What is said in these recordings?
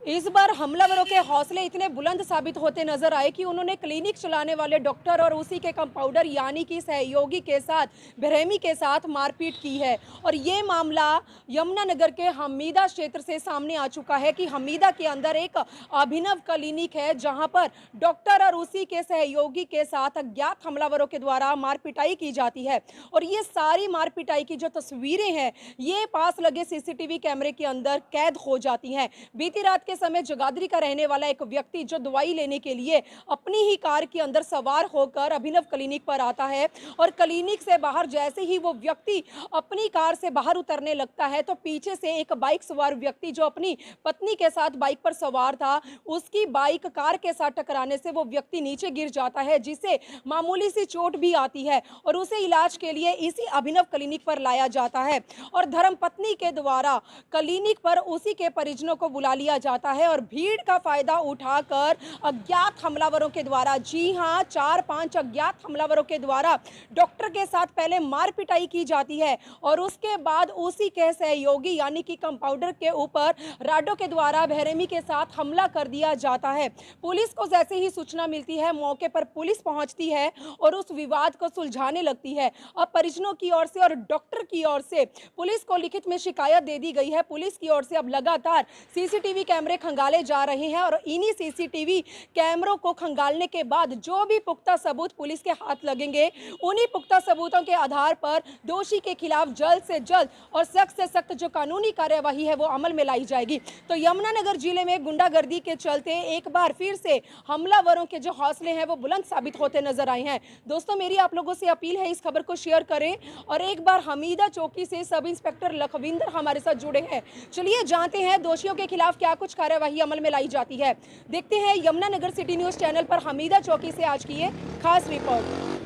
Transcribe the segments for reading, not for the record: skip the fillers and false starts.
इस बार हमलावरों के हौसले इतने बुलंद साबित होते नजर आए कि उन्होंने क्लिनिक चलाने वाले डॉक्टर और उसी के कंपाउंडर यानी कि सहयोगी के साथ बेरहमी के साथ मारपीट की है। और ये मामला यमुनानगर के हमीदा क्षेत्र से सामने आ चुका है कि हमीदा के अंदर एक अभिनव क्लिनिक है जहां पर डॉक्टर और उसी के सहयोगी के साथ अज्ञात हमलावरों के द्वारा मारपिटाई की जाती है। और ये सारी मारपिटाई की जो तस्वीरें हैं ये पास लगे सीसीटीवी कैमरे के अंदर कैद हो जाती हैं। बीती रात के समय जगाधरी का रहने वाला एक व्यक्ति जो दवाई लेने के लिए अपनी ही कार के अंदर सवार होकर अभिनव क्लिनिक पर आता है और क्लिनिक से बाहर जैसे ही वो व्यक्ति अपनी कार से बाहर उतरने लगता है तो पीछे से एक बाइक सवार व्यक्ति जो अपनी पत्नी के साथ बाइक पर सवार था उसकी बाइक कार के साथ टकराने से वो व्यक्ति नीचे गिर जाता है जिसे मामूली सी चोट भी आती है और उसे इलाज के लिए इसी अभिनव क्लिनिक पर लाया जाता है। और धर्मपत्नी के द्वारा क्लिनिक पर उसी के परिजनों को बुला लिया जाता है और भीड़ का फायदा उठाकर अज्ञात हमलावरों के द्वारा, जी हां, 4-5 अज्ञात हमलावरों के द्वारा डॉक्टर के साथ पहले मार पिटाई की जाती है और उसके बाद उसी के सहयोगी यानी कि कंपाउंडर के ऊपर राडो के द्वारा बेरहमी के साथ हमला कर दिया जाता है। पुलिस को जैसे ही सूचना मिलती है मौके पर पुलिस पहुंचती है और उस विवाद को सुलझाने लगती है। अब परिजनों की ओर से और डॉक्टर की ओर से पुलिस को लिखित में शिकायत दे दी गई है। पुलिस की ओर से अब लगातार सीसीटीवी कैमरे खंगाले जा रहे हैं और इन्हीं सीसीटीवी कैमरों को खंगालने के बाद जो भी पुख्ता सबूत पुलिस के हाथ लगेंगे उन्हीं पुख्ता सबूतों के आधार पर दोषी के खिलाफ जल्द से जल्द और सख्त से सख्त जो कानूनी कार्यवाही है वो अमल में लाई जाएगी। तो यमुनानगर जिले में गुंडागर्दी के चलते एक बार फिर से हमलावरों के जो हौसले हैं वो बुलंद साबित होते नजर आए हैं। दोस्तों, मेरी आप लोगों से अपील है इस खबर को शेयर करें और एक बार हमीदा चौकी से सब इंस्पेक्टर लखविंदर हमारे साथ जुड़े हैं। चलिए जानते हैं दोषियों के खिलाफ क्या कुछ कार्यवाही अमल में लाई जाती है। देखते हैं यमुनानगर सिटी न्यूज चैनल पर हमीदा चौकी से आज की ये खास रिपोर्ट।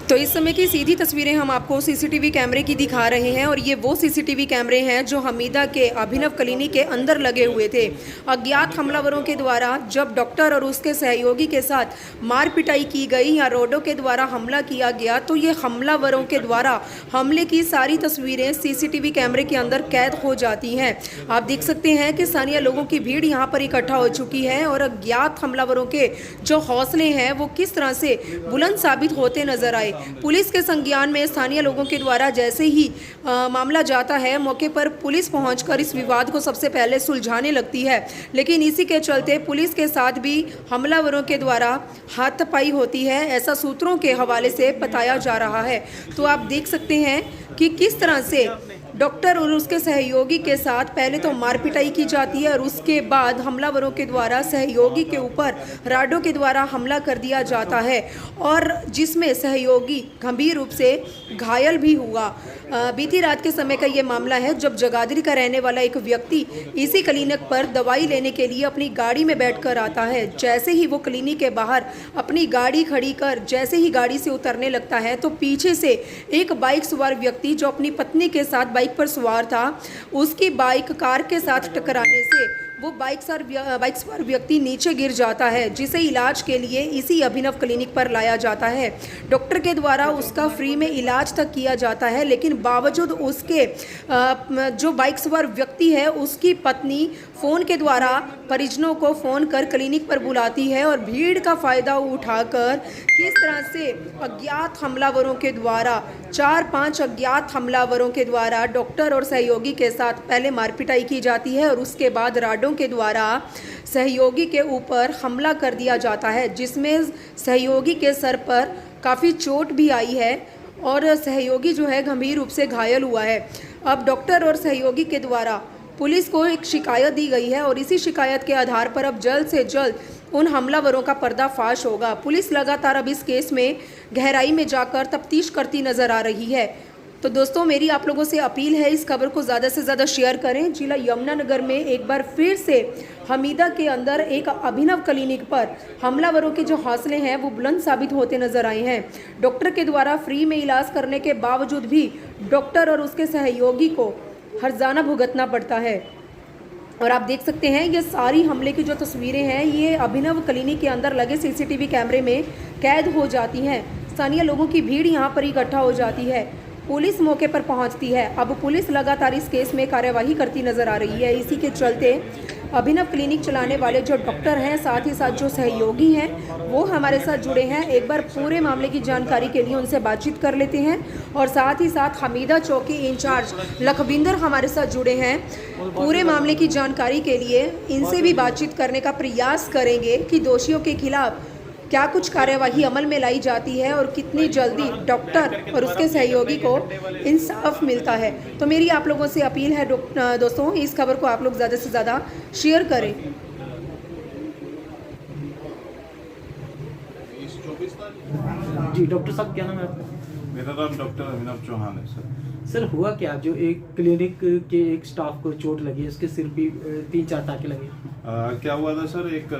तो इस समय की सीधी तस्वीरें हम आपको सीसीटीवी कैमरे की दिखा रहे हैं और ये वो सीसीटीवी कैमरे हैं जो हमीदा के अभिनव क्लिनिक के अंदर लगे हुए थे। अज्ञात हमलावरों के द्वारा जब डॉक्टर और उसके सहयोगी के साथ मार पिटाई की गई या रोडों के द्वारा हमला किया गया तो ये हमलावरों के द्वारा हमले की सारी तस्वीरें सीसीटीवी कैमरे के अंदर कैद हो जाती हैं। आप देख सकते हैं कि स्थानीय लोगों की भीड़ यहाँ पर इकट्ठा हो चुकी है और अज्ञात हमलावरों के जो हौसले हैं वो किस तरह से बुलंद साबित होते नजर आए। पुलिस के संज्ञान में स्थानीय लोगों के द्वारा जैसे ही मामला जाता है मौके पर पुलिस पहुंचकर इस विवाद को सबसे पहले सुलझाने लगती है, लेकिन इसी के चलते पुलिस के साथ भी हमलावरों के द्वारा हाथापाई होती है, ऐसा सूत्रों के हवाले से बताया जा रहा है। तो आप देख सकते हैं कि किस तरह से डॉक्टर और उसके सहयोगी के साथ पहले तो मारपिटाई की जाती है और उसके बाद हमलावरों के द्वारा सहयोगी के ऊपर राडों के द्वारा हमला कर दिया जाता है और जिसमें सहयोगी गंभीर रूप से घायल भी हुआ। बीती रात के समय का ये मामला है जब जगाधरी का रहने वाला एक व्यक्ति इसी क्लिनिक पर दवाई लेने के लिए अपनी गाड़ी में बैठकर आता है। जैसे ही वो क्लिनिक के बाहर अपनी गाड़ी खड़ी कर जैसे ही गाड़ी से उतरने लगता है तो पीछे से एक बाइक सवार व्यक्ति जो अपनी पत्नी के साथ बाइक पर सवार था उसकी बाइक कार के साथ टकराने से वो बाइक सवार व्यक्ति नीचे गिर जाता है जिसे इलाज के लिए इसी अभिनव क्लिनिक पर लाया जाता है। डॉक्टर के द्वारा उसका फ्री में इलाज तक किया जाता है, लेकिन बावजूद उसके जो बाइक सवार व्यक्ति है उसकी पत्नी फ़ोन के द्वारा परिजनों को फ़ोन कर क्लिनिक पर बुलाती है और भीड़ का फ़ायदा उठाकर किस तरह से अज्ञात हमलावरों के द्वारा 4-5 अज्ञात हमलावरों के द्वारा डॉक्टर और सहयोगी के साथ पहले मारपिटाई की जाती है और उसके बाद राडों के द्वारा सहयोगी के ऊपर हमला कर दिया जाता है, जिसमें सहयोगी के सर पर काफ़ी चोट भी आई है और सहयोगी जो है गंभीर रूप से घायल हुआ है। अब डॉक्टर और सहयोगी के द्वारा पुलिस को एक शिकायत दी गई है और इसी शिकायत के आधार पर अब जल्द से जल्द उन हमलावरों का पर्दाफाश होगा। पुलिस लगातार अब इस केस में गहराई में जाकर तफ्तीश करती नज़र आ रही है। तो दोस्तों, मेरी आप लोगों से अपील है इस खबर को ज़्यादा से ज़्यादा शेयर करें। जिला यमुनानगर में एक बार फिर से हमीदा के अंदर एक अभिनव क्लिनिक पर हमलावरों के जो हौसले हैं वो बुलंद साबित होते नजर आए हैं। डॉक्टर के द्वारा फ्री में इलाज करने के बावजूद भी डॉक्टर और उसके सहयोगी को हर्जाना भुगतना पड़ता है। और आप देख सकते हैं ये सारी हमले की जो तस्वीरें हैं ये अभिनव क्लिनिक के अंदर लगे सीसीटीवी कैमरे में कैद हो जाती हैं। स्थानीय लोगों की भीड़ यहाँ पर इकट्ठा हो जाती है। पुलिस मौके पर पहुंचती है। अब पुलिस लगातार इस केस में कार्यवाही करती नजर आ रही है। इसी के चलते अभिनव क्लिनिक चलाने वाले जो डॉक्टर हैं, साथ ही साथ जो सहयोगी हैं, वो हमारे साथ जुड़े हैं। एक बार पूरे मामले की जानकारी के लिए उनसे बातचीत कर लेते हैं। और साथ ही साथ हमीदा चौकी इंचार्ज लखविंदर हमारे साथ जुड़े हैं। पूरे मामले की जानकारी के लिए इनसे भी बातचीत करने का प्रयास करेंगे कि दोषियों के खिलाफ क्या कुछ कार्यवाही अमल में लाई जाती है और कितनी जल्दी डॉक्टर और उसके सहयोगी को इंसाफ मिलता है। तो मेरी आप लोगों से अपील है दोस्तों, इस खबर को आप लोग ज़्यादा से ज़्यादा शेयर करें। जी डॉक्टर साहब, क्या नाम है आपका? मेरा नाम डॉक्टर अभिनव चौहान है सर। सर हुआ क्या, जो एक क्लिनिक के एक स्टाफ को चोट लगी है, इसके सिर पे 3-4 टाँके लगे? क्या हुआ था सर, एक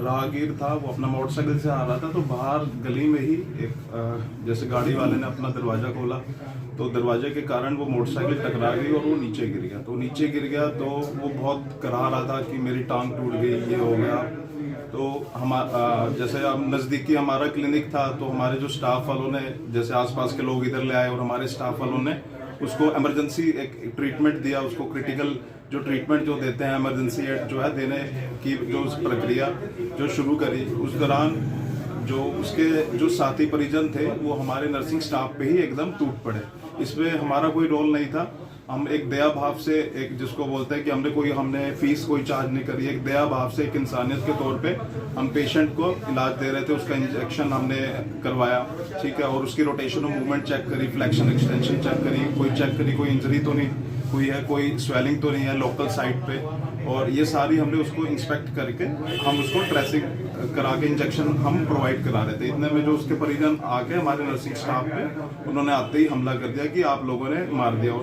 राहगीर था, वो अपना मोटरसाइकिल से आ रहा था, तो बाहर गली में ही एक जैसे गाड़ी वाले ने अपना दरवाज़ा खोला, तो दरवाजे के कारण वो मोटरसाइकिल टकरा गई और वो नीचे गिर गया। तो नीचे गिर गया तो वो बहुत करा रहा था कि मेरी टांग टूट गई, ये हो गया। तो हम जैसे अब नज़दीकी हमारा क्लिनिक था, तो हमारे जो स्टाफ वालों ने, जैसे आसपास के लोग इधर ले आए और हमारे स्टाफ वालों ने उसको इमरजेंसी एक ट्रीटमेंट दिया, उसको क्रिटिकल जो ट्रीटमेंट जो देते हैं इमरजेंसी एड जो है देने की जो प्रक्रिया जो शुरू करी। उस दौरान जो उसके जो साथी परिजन थे वो हमारे नर्सिंग स्टाफ पे ही एकदम टूट पड़े। इसमें हमारा कोई रोल नहीं था। हम एक दया भाव से, एक जिसको बोलते हैं कि हमने फीस कोई चार्ज नहीं करी, एक दया भाव से, एक इंसानियत के तौर पे हम पेशेंट को इलाज दे रहे थे। उसका इंजेक्शन हमने करवाया, ठीक है, और उसकी रोटेशन और मूवमेंट चेक करी, फ्लेक्शन एक्सटेंशन चेक करी, कोई इंजरी तो नहीं हुई है, कोई स्वेलिंग तो नहीं है लोकल साइट पे, और ये सारी हमने उसको इंस्पेक्ट करके हम उसको ट्रेसिंग करा के इंजेक्शन हम प्रोवाइड करा रहे थे। इतने में जो उसके परिजन आके हमारे नर्सिंग स्टाफ पे उन्होंने आते ही हमला कर दिया कि आप लोगों ने मार दिया। और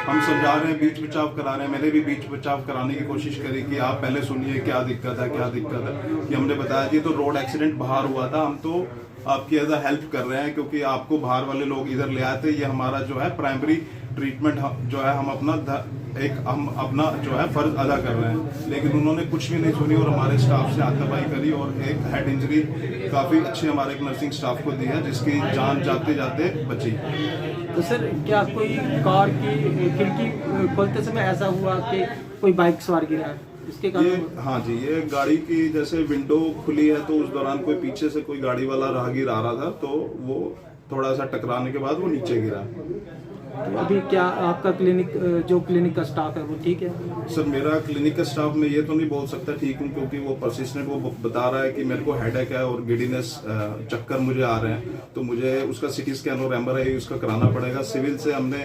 हम समझा रहे हैं, बीच बचाव करा रहे हैं, मैंने भी बीच बचाव कराने की कोशिश करी कि आप पहले सुनिए क्या दिक्कत है कि हमने बताया जी तो रोड एक्सीडेंट बाहर हुआ था, हम तो आपकी एज अ हेल्प कर रहे हैं क्योंकि आपको बाहर वाले लोग इधर ले आए थे, ये हमारा जो है प्राइमरी ट्रीटमेंट जो है हम अपना जो है फर्ज अदा कर रहे हैं। लेकिन उन्होंने कुछ भी नहीं सुनी और हमारे स्टाफ से हाथापाई करी और एक हेड इंजरी काफ़ी अच्छी हमारे एक नर्सिंग स्टाफ को दी है, जिसकी जान जाते जाते बची। तो सर क्या कोई कार की खिड़की खोलते समय ऐसा हुआ कि कोई बाइक सवार गिरा है इसके कारण? हाँ जी, ये गाड़ी की जैसे विंडो खुली है तो उस दौरान कोई पीछे से कोई गाड़ी वाला राहगीर आ रहा था, तो वो थोड़ा सा टकराने के बाद वो नीचे गिरा। तो अभी क्या आपका क्लिनिक का स्टाफ है वो ठीक है? सर मेरा क्लिनिक का स्टाफ मैं ये तो नहीं बोल सकता ठीक हूँ, क्योंकि वो परसिस्टेंट वो बता रहा है कि मेरे को हेडेक है और गिडीनेस चक्कर मुझे आ रहे हैं, तो मुझे उसका सिटी स्कैन और MRI उसका कराना पड़ेगा। सिविल से हमने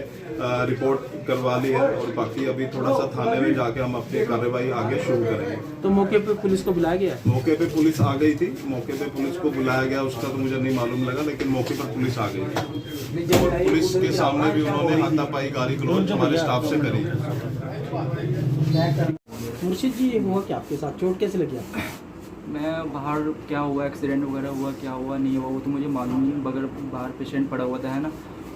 रिपोर्ट करवा ली है और बाकी अभी थोड़ा सा थाने में जाके हम अपनी कार्रवाई आगे शुरू करेंगे। तो मौके पे पुलिस को बुलाया गया? मौके पे पुलिस आ गई थी, मौके पे पुलिस को बुलाया गया, उसका तो मुझे नहीं मालूम लगा, लेकिन मौके पर पुलिस आ गई थी और पुलिस के सामने भी उन्होंने हाथापाई गाली गलौज हमारे स्टाफ से करी। मुर्शिद जी, ये हुआ क्या आपके साथ, चोट कैसे लगी आपको? मैं बाहर क्या हुआ, एक्सीडेंट वगैरह हुआ, क्या हुआ नहीं हुआ वो तो मुझे मालूम नहीं, मगर बाहर पेशेंट पड़ा हुआ था है ना,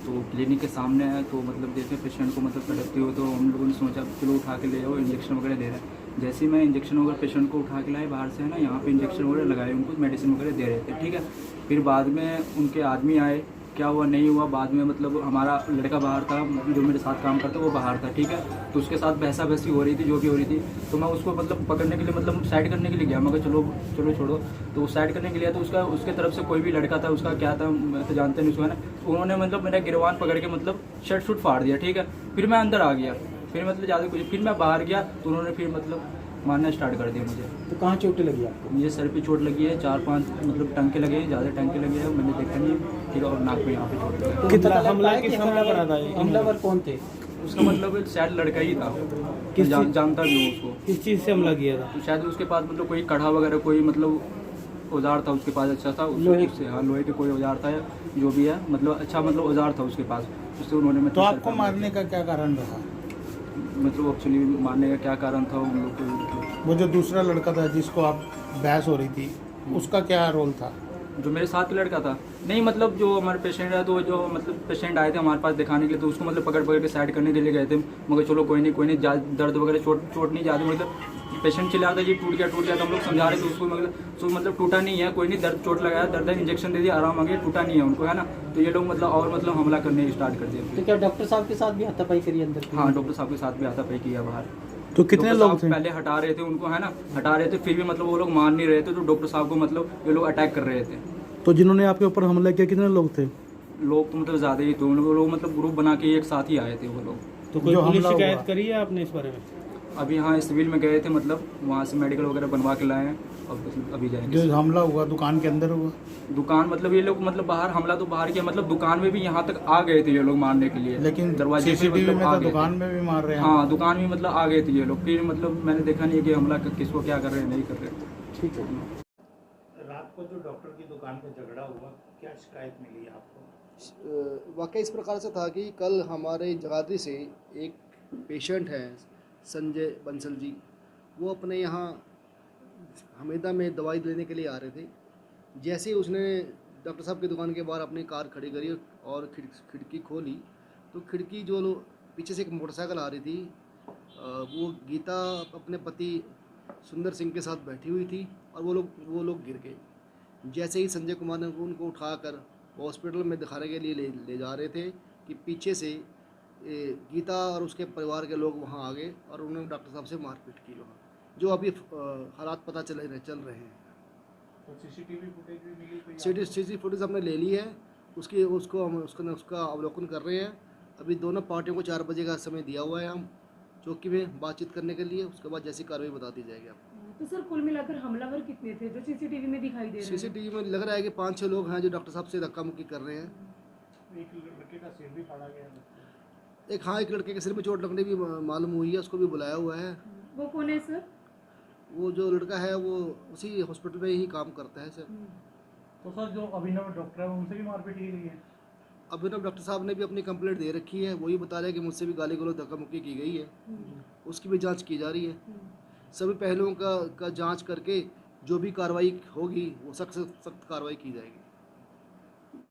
तो क्लिनिक के सामने है, तो मतलब देखे पेशेंट को मतलब तड़पते हुए, तो हम लोगों ने सोचा चलो उठा के ले जाओ, इंजेक्शन वगैरह दे रहे हैं। जैसे ही मैं इंजेक्शन वगैरह पेशेंट को उठा के लाए बाहर से है ना, यहाँ पे इंजेक्शन वगैरह लगाए, उनको मेडिसिन वगैरह दे रहे थे, ठीक है। फिर बाद में उनके आदमी आए, क्या हुआ नहीं हुआ बाद में, मतलब हमारा लड़का बाहर था जो मेरे साथ काम करता वो बाहर था, ठीक है, तो उसके साथ बहसा बहसी हो रही थी, जो भी हो रही थी, तो मैं उसको मतलब पकड़ने के लिए मतलब साइड करने के लिए गया, मैं चलो छोड़ो, तो साइड करने के लिए, तो उसके तरफ से कोई भी लड़का था, उसका क्या था मैं तो जानते नहीं उसको है ना, तो उन्होंने मतलब मेरा गिरवान पकड़ के मतलब शर्ट शूट फाड़ दिया, ठीक है। फिर मैं अंदर आ गया, फिर मतलब ज़्यादा कुछ, फिर मैं बाहर गया तो उन्होंने फिर मतलब मारना स्टार्ट कर दिया मुझे। तो कहाँ चोटें लगी आपको? मुझे सर पे चोट लगी है, 4-5 मतलब टंके लगे हैं, ज़्यादा टंके लगे हैं, मैंने देखा नहीं, फिर और नाक पे यहाँ पे चोट लगी। तो कितना हमला था? हमलावर कौन थे? उसका मतलब शायद लड़का ही था, जानता भी हूँ उसको। किस चीज़ से हमला किया था? तो शायद उसके पास मतलब कोई कड़ा वगैरह कोई मतलब औजार था उसके पास, अच्छा था लोहे उससे, हाँ लोहे के कोई औजार था जो भी है, मतलब अच्छा मतलब औजार था उसके पास, उससे उन्होंने तो आपको मारने का क्या कारण रहा? मतलब एक्चुअली मारने का क्या कारण था उन लोग को, वो जो दूसरा लड़का था जिसको आप बहस हो रही थी उसका क्या रोल था? जो मेरे साथ लड़का था नहीं, मतलब जो हमारे पेशेंट है, तो जो मतलब पेशेंट आए थे हमारे पास दिखाने के लिए, तो उसको मतलब पकड़ पकड़ के साइड करने के लिए गए थे, मगर चलो कोई नहीं दर्द वगैरह चोट नहीं ज़्यादा, मतलब पेशेंट चिल्ला रहा था, ये टूट गया तो हम लोग समझा रहे थे उसको, मतलब टूटा नहीं है, कोई नहीं, दर्द चोट लगाया, दर्द है, इंजेक्शन दे दिया, आराम आ गया, टूटा नहीं है उनको, है ना। तो ये लोग मतलब हमला करने स्टार्ट कर दिया। तो क्या डॉक्टर साहब के साथ भी हाथापाई करी अंदर? हाँ, डॉक्टर साहब के साथ भी हाथापाई किया बाहर। तो कितने डॉक्टर लोग साहब थे? पहले हटा रहे थे उनको, है ना, हटा रहे थे, फिर भी मतलब वो लोग मान नहीं रहे थे, तो डॉक्टर साहब को मतलब ये लोग अटैक कर रहे थे। तो जिन्होंने आपके ऊपर हमला किया कितने लोग थे? लोग तो मतलब ज़्यादा ही थे, उन लोग मतलब ग्रुप बना के एक साथ ही आए थे वो लोग। तो कोई जो पुलिस हमला शिकायत हुआ। करी है आपने इस बारे में? अभी हाँ सिविल में गए थे, मतलब वहाँ से मेडिकल वगैरह बनवा के लाए हैं, अब अभी जाएंगे। जो हमला हुआ दुकान के अंदर हुआ? दुकान मतलब ये लोग मतलब बाहर हमला तो बाहर किया, मतलब दुकान में भी यहाँ तक आ गए थे ये लोग मारने के लिए, लेकिन दरवाजे पे सीसीटीवी मतलब में आ तो गए थे। दुकान में भी मार रहे हैं। हाँ, दुकान में मतलब आ गए थे ये लोग, फिर मतलब मैंने देखा नहीं कि हमला किसको क्या कर रहे हैं, नहीं कर रहे। ठीक है। रात को जो डॉक्टर की दुकान पे झगड़ा हुआ, क्या शिकायत मिली है आपको? वाकई इस प्रकार से था कि कल हमारे जगाधरी से एक पेशेंट है संजय बंसल जी, वो अपने यहाँ हमीदा में दवाई लेने के लिए आ रहे थे। जैसे ही उसने डॉक्टर साहब की दुकान के बाहर अपनी कार खड़ी करी और खिड़की खोली, तो खिड़की जो पीछे से एक मोटरसाइकिल आ रही थी, वो गीता अपने पति सुंदर सिंह के साथ बैठी हुई थी और वो लोग गिर गए। जैसे ही संजय कुमार ने उनको उठाकर हॉस्पिटल में दिखाने के लिए ले जा रहे थे कि पीछे से गीता और उसके परिवार के लोग वहां आ गए और उन्होंने डॉक्टर साहब से मारपीट की वहाँ, जो अभी हालात पता चल रहे हैं। तो सीसीटीवी फुटेज भी मिली कोई? सीसीटीवी फुटेज हमने ले ली है, उसका अवलोकन कर रहे हैं। अभी दोनों पार्टियों को 4 बजे का समय दिया हुआ है हम चौकी में बातचीत करने के लिए, उसके बाद जैसी कार्रवाई बता दी जाएगी आपको। तो सर कुल मिलाकर हमलावर कितने थे जो सीसीटीवी में दिखाई दे रहे हैं? सीसीटीवी में लग रहा है कि 5-6 लोग हैं जो डॉक्टर साहब से धक्का मुक्की कर रहे हैं। एक लड़के का सिर भी फाड़ा गया है। एक लड़के के सिर में चोट लगने भी मालूम हुई है, उसको भी बुलाया हुआ है। वो कौन है सर? वो जो लड़का है वो उसी हॉस्पिटल में ही काम करता है सर। तो सर जो अभिनव डॉक्टर है उनसे भी मारपीट की गई है? अभिनव डॉक्टर साहब ने भी अपनी कंप्लेंट दे रखी है, वही बता रहे हैं कि मुझसे भी गाली गलौज धक्का मुक्की की गई है, उसकी भी जांच की जा रही है। सभी पहलुओं का जांच करके जो भी कार्रवाई होगी वो सख्त कार्रवाई की जाएगी।